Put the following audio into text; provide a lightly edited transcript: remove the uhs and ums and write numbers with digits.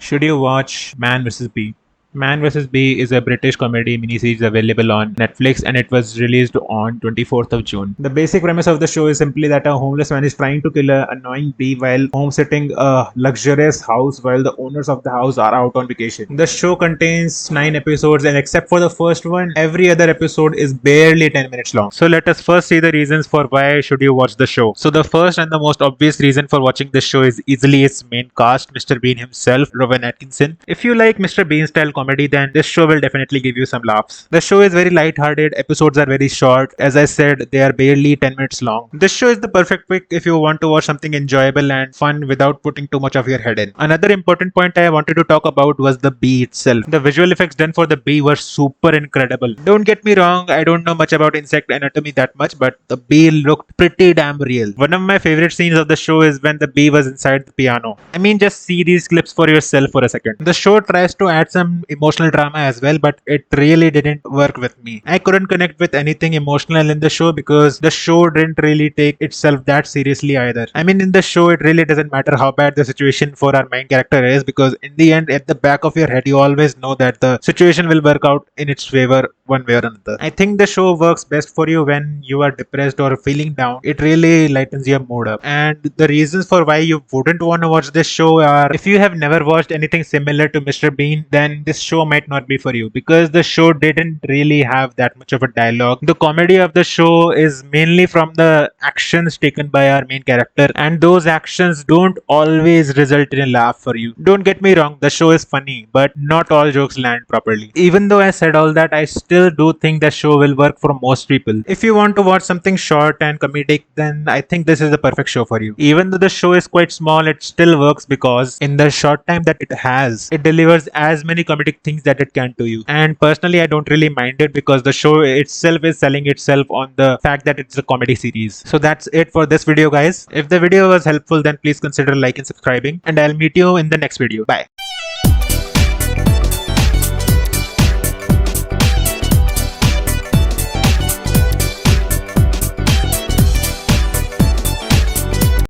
Should you watch Man vs. Bee? Man vs. Bee is a British comedy miniseries available on Netflix and it was released on 24th of June. The basic premise of the show is simply that a homeless man is trying to kill an annoying bee while homesteading a luxurious house while the owners of the house are out on vacation. The show contains 9 episodes and except for the first one, every other episode is barely 10 minutes long. So let us first see the reasons for why should you watch the show. So the first and the most obvious reason for watching this show is easily its main cast, Mr. Bean himself, Atkinson. If you like Mr. Bean style comedy, then this show will definitely give you some laughs. The show is very light-hearted, episodes are very short. As I said, they are barely 10 minutes long. This show is the perfect pick if you want to watch something enjoyable and fun without putting too much of your head in. Another important point I wanted to talk about was the bee itself. The visual effects done for the bee were super incredible. Don't get me wrong, I don't know much about insect anatomy that much, but the bee looked pretty damn real. One of my favorite scenes of the show is when the bee was inside the piano. I mean, just see these clips for yourself for a second. The show tries to add some emotional drama as well, but it really didn't work with me. I couldn't connect with anything emotional in the show because the show didn't really take itself that seriously either. I mean, in the show, it really doesn't matter how bad the situation for our main character is because in the end, at the back of your head, you always know that the situation will work out in its favor one way or another. I think the show works best for you when you are depressed or feeling down. It really lightens your mood up. And the reasons for why you wouldn't want to watch this show are if you have never watched anything similar to Mr. Bean, then this show might not be for you because the show didn't really have that much of a dialogue. The comedy of the show is mainly from the actions taken by our main character, and those actions don't always result in a laugh for you. Don't get me wrong, the show is funny, but not all jokes land properly. Even though I said all that, I still do think the show will work for most people. If you want to watch something short and comedic, then I think this is the perfect show for you. Even though the show is quite small, it still works because in the short time that it has, it delivers as many comedic things that it can to you. And personally, I don't really mind it because the show itself is selling itself on the fact that it's a comedy series. So that's it for this video, guys. If the video was helpful, then please consider liking and subscribing, and I'll meet you in the next video. Bye.